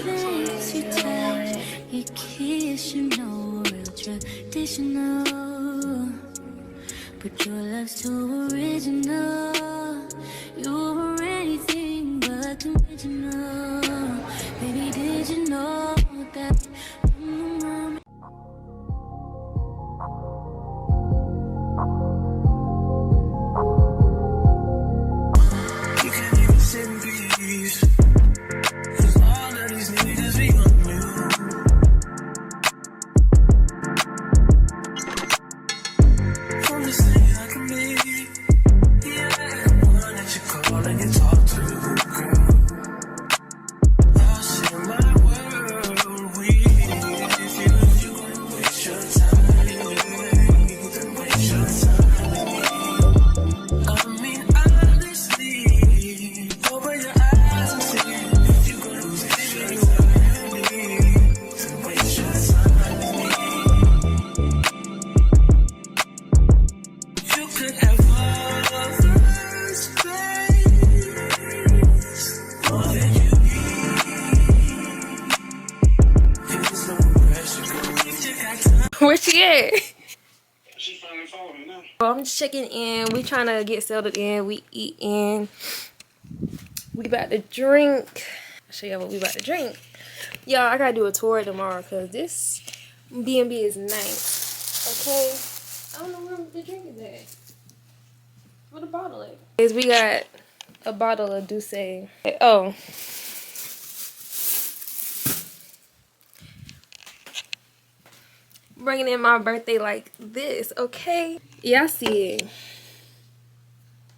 makes you touch, your kiss, you know, real traditional. But your love's too original. You're anything but original. Baby, did you know that? You can't even sit in peace, 'cause all of these niggas be on you. From this thing I can be, yeah, the one that you call and you talk to, girl. I'll share my world with you. If you gonna waste your time with me, then waste your time with me. I mean, honestly, open your eyes and see. If you gonna waste your time with me, then waste your time with me. You could have all the space, more than you need. There's no pressure, girl, if you got time. Where she at? She finally followed me now. I'm just checking in. We trying to get settled in. We eating. We about to drink. I'll show y'all what we about to drink. Y'all, I gotta do a tour tomorrow because this B&B is nice. Okay? I don't know where the drink is at. Where the bottle at? Is we got a bottle of Douce. Oh. Bringing in my birthday like this, okay? Y'all see it.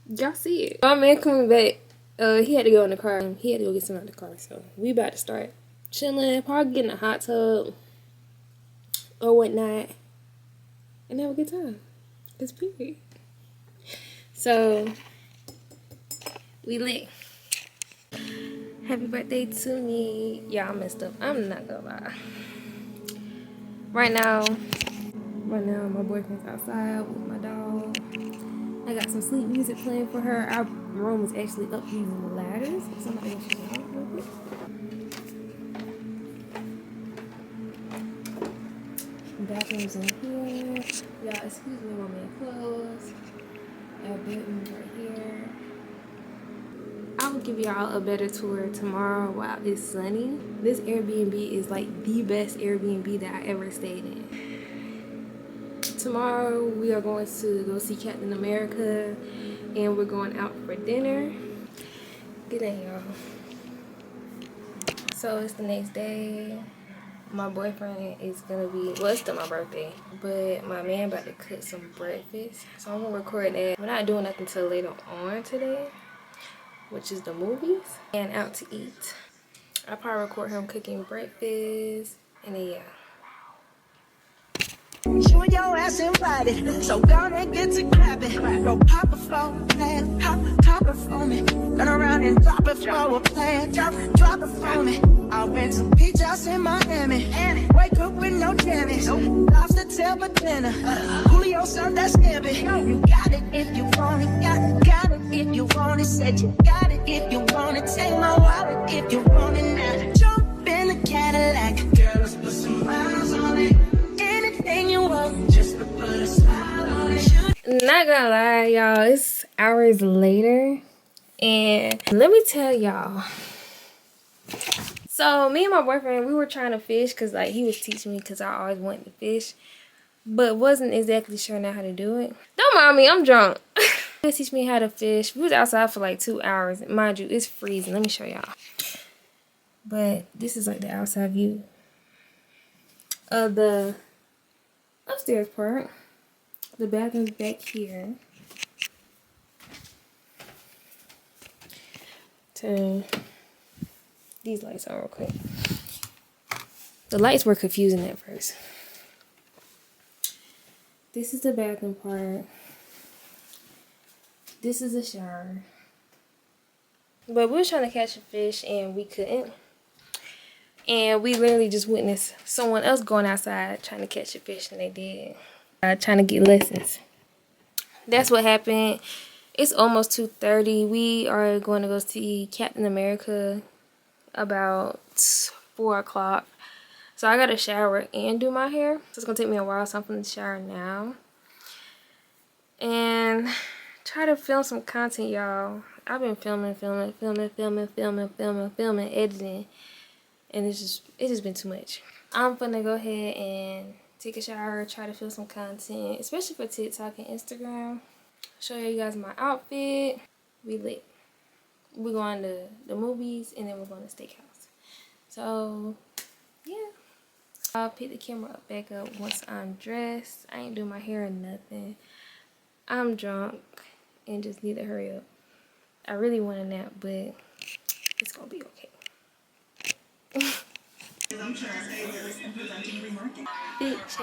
Y'all see it. My man coming back. He had to go in the car. He had to go get some out of the car. So we about to start chilling. Probably getting a hot tub or whatnot. And have a good time. It's period. So we lit. Happy birthday to me. Yeah, I messed up. I'm not gonna lie. Right now, my boyfriend's outside with my dog. I got some sleep music playing for her. Our room is actually up using the ladders. If somebody wants to out real quick. Bathroom's in here. Y'all, excuse me while my clothes. Our bedroom's right here. I will give y'all a better tour tomorrow while it's sunny. This Airbnb is like the best Airbnb that I ever stayed in. Tomorrow we are going to go see Captain America and we're going out for dinner. Get in, y'all. So it's the next day. My boyfriend is gonna be, well, it's still my birthday, but my man about to cook some breakfast. So I'm gonna record that. We're not doing nothing until later on today, which is the movies and out to eat. I'll probably record him cooking breakfast and then yeah. You and your ass invited, so gonna get to clapping. Go pop a phone plan, pop it for me. Turn around and drop it for a plan, drop it for me. I went to beach house in Miami, wake up with no jammies. Lobster tail for dinner, Julio served that scampi. You got it if you want it, got it if you want it. Said you got it if you want it. Take my wallet if you want it now. Jump in the Cadillac, girl, let's put some miles on it. Anything you want, just to put a smile on it. Not gonna lie, y'all, it's hours later and let me tell y'all. So me and my boyfriend, we were trying to fish because like he was teaching me because I always wanted to fish, but wasn't exactly sure now how to do it. Don't mind me, I'm drunk. He was teaching me how to fish. We was outside for like 2 hours. Mind you, it's freezing. Let me show y'all. But this is like the outside view of the upstairs part. The bathroom's back here. Turn these lights on real quick. The lights were confusing at first. This is the bathroom part. This is a shower. But we were trying to catch a fish and we couldn't. And we literally just witnessed someone else going outside trying to catch a fish and they did. Trying to get lessons. That's what happened. It's almost 2:30. We are going to go see Captain America about 4 o'clock. So I gotta shower and do my hair. So it's gonna take me a while, so I'm gonna shower now. And try to film some content, y'all. I've been filming, editing. And it's just been too much. I'm gonna go ahead and take a shower, try to film some content, especially for TikTok and Instagram. Show you guys my outfit. We lit. We're going to the movies and then we're going to steakhouse. So yeah, I'll pick the camera back up once I'm dressed. I ain't doing my hair or nothing. I'm drunk and just need to hurry up. I really want a nap, but it's gonna be okay. Big check.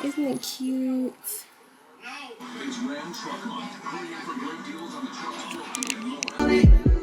Isn't it cute?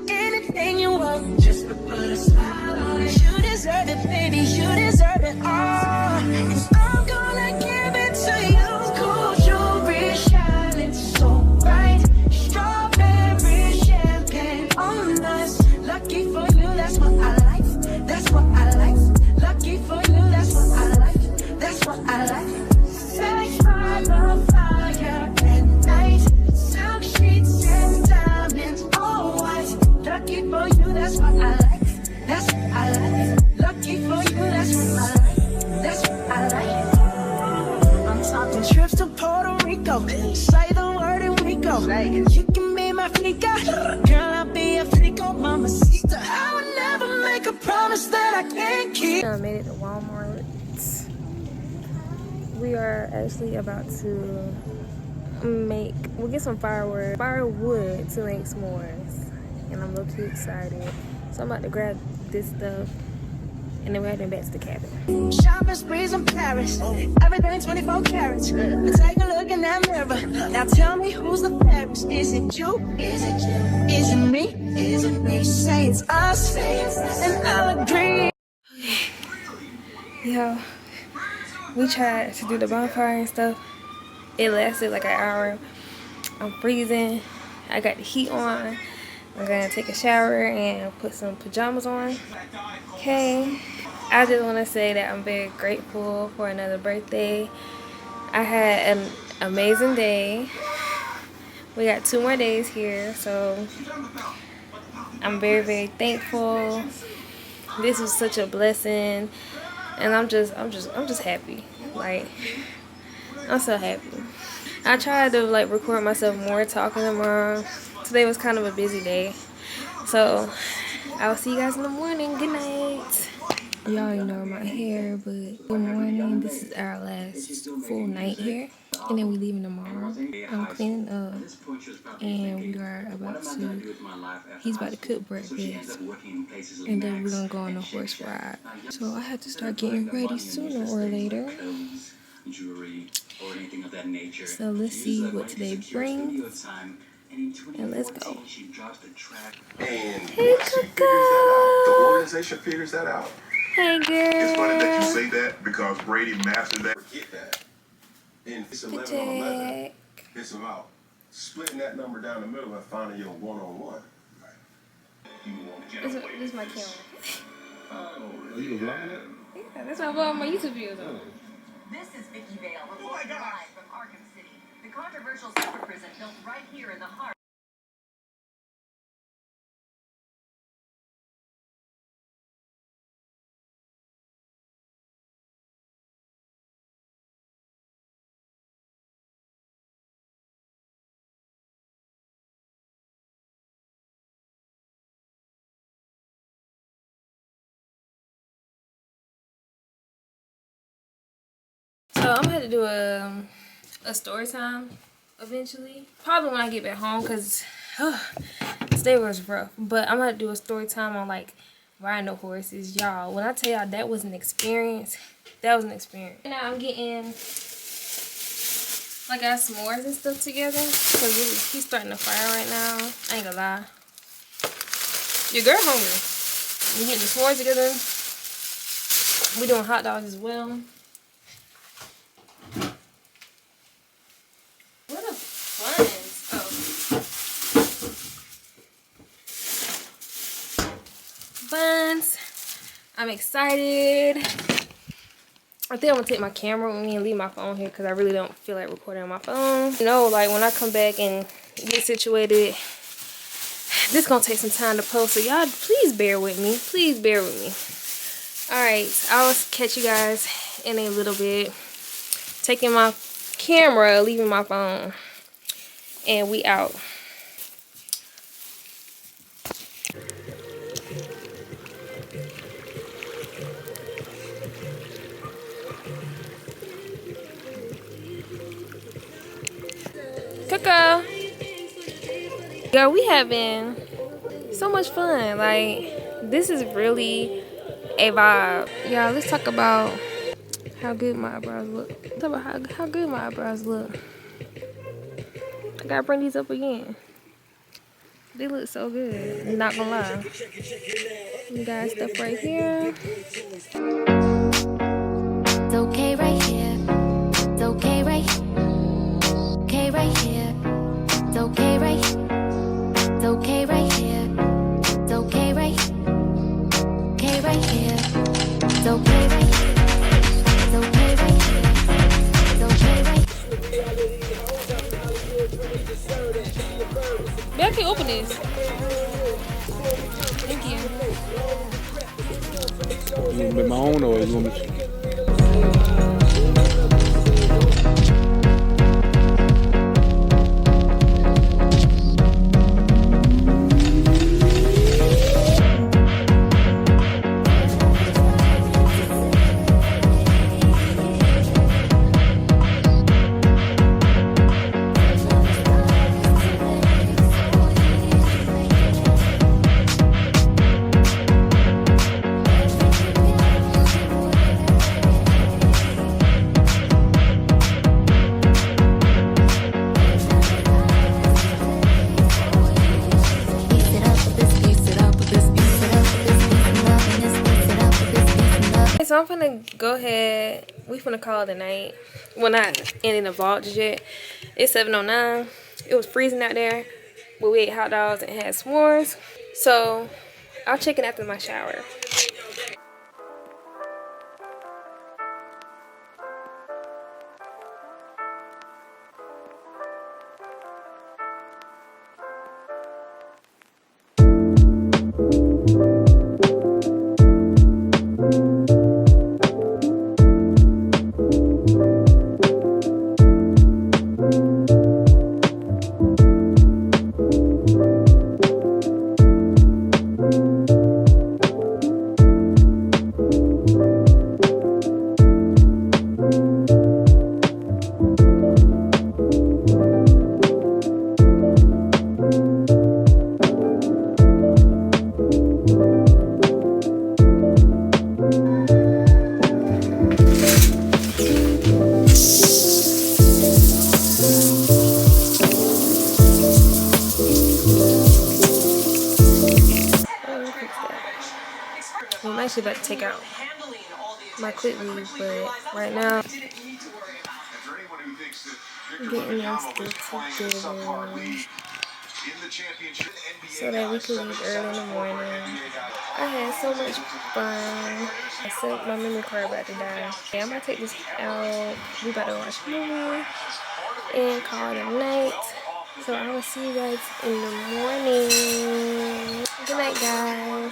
Anything you want, just to put a smile on it. You deserve it, baby. You deserve it all. 'Cause I'm gonna give it to you. Cool jewelry shining so bright. Strawberry champagne on us. Lucky for you, that's what I like. That's what I like. Lucky for you, that's what I like. That's what I like. Sex by the fire at night. Silk sheets and diamonds, all white. Lucky for you, that's what I like. That's what I like. Lucky for you, that's what I like. That's what I like. I'm talking trips to Puerto Rico. Say the word and we go. You can be my flica. Girl, I'll be a flico, mamacita. I would never make a promise that I can't keep. I made it to Walmart. We are actually about to we'll get some firewood to make s'mores. And I'm a little too excited. So I'm about to grab this stuff and then we're heading back to the cabin. Shopping sprees in Paris, everything 24 carats. Take a look in that mirror. Now tell me who's the fairest. Is it you? Is it you? Is it me? Is it me? Say it's us, and I'll agree. Yo, we tried to do the bonfire and stuff. It lasted like an hour. I'm freezing. I got the heat on. I'm gonna take a shower and put some pajamas on. Okay, I just want to say that I'm very grateful for another birthday. I had an amazing day. We got 2 more days here, so I'm very, very thankful. This was such a blessing, and I'm just happy. Like, I'm so happy. I tried to like record myself more talking tomorrow. Today was kind of a busy day, so I'll see you guys in the morning. Good night. Y'all ignore my hair, but good morning. This is our last full night here, and then we leaving tomorrow. I'm cleaning up, and we are about to. He's about to cook breakfast, and then we're gonna go on a horse ride. So I have to start getting ready sooner or later. So let's see what today brings. And let's go. Hey, Coco. The organization figures that out. Hey, girl. It's funny that you say that because Brady mastered that. Forget that. And it's 11 on 11. It's about splitting that number down the middle and finding your one-on-one. This is my camera. Are you vlogging it? Yeah, that's why I vlog my YouTube videos on. This is Vicky Vale reporting live from Arkham City, the controversial super prison built right here in the heart. So I'm gonna have to do a story time eventually. Probably when I get back home, cause today was rough. But I'm gonna do a story time on like riding the horses, y'all. When I tell y'all that was an experience, that was an experience. And now I'm getting like our s'mores and stuff together, cause he's starting a fire right now. I ain't gonna lie. Your girl hungry. We getting the s'mores together. We doing hot dogs as well. buns. I'm excited. I think I'm gonna take my camera with me and leave my phone here because I really don't feel like recording on my phone. You know, like when I come back and get situated, this gonna take some time to post. So y'all, please bear with me. Please bear with me. All right, I'll catch you guys in a little bit. Taking my camera, leaving my phone, and we out. Coco. Girl, we having so much fun. Like, this is really a vibe. Y'all, let's talk about how good my eyebrows look. Let's talk about how good my eyebrows look. I gotta bring these up again. They look so good. I'm not gonna lie. You got stuff right here. It's okay right here. It's okay right here. Okay right here. It's okay right here. It's okay right here. It's okay right here. Okay right here. It's okay right here. It's okay right here. It's okay right here. Babe, I can open this. Thank you. You want me my own or you want me to? So I'm finna go ahead. We finna call it a night. Well, not ending the vlog just yet. It's 7:09. It was freezing out there, but we ate hot dogs and had s'mores. So I'll check in after my shower. I'm actually about to take out my clip weave, but right now I'm getting my stuff together so that we can leave early in the morning. I had so much fun. I sent my memory card about to die. Yeah, I'm gonna take this out. We about to watch a movie and call it a night. So I will see you guys in the morning. Good night, guys.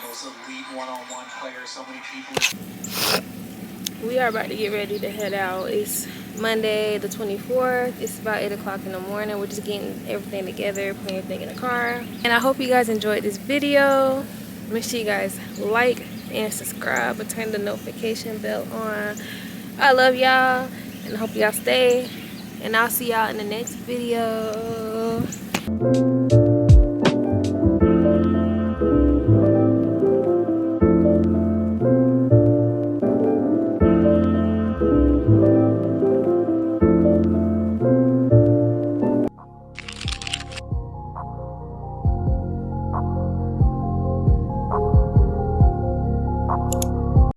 We are about to get ready to head out. It's Monday the 24th. It's about 8 o'clock in the morning. We're just getting everything together, putting everything in the car. And I hope you guys enjoyed this video. Make sure you guys like and subscribe and turn the notification bell on. I love y'all and I hope y'all stay. And I'll see y'all in the next video.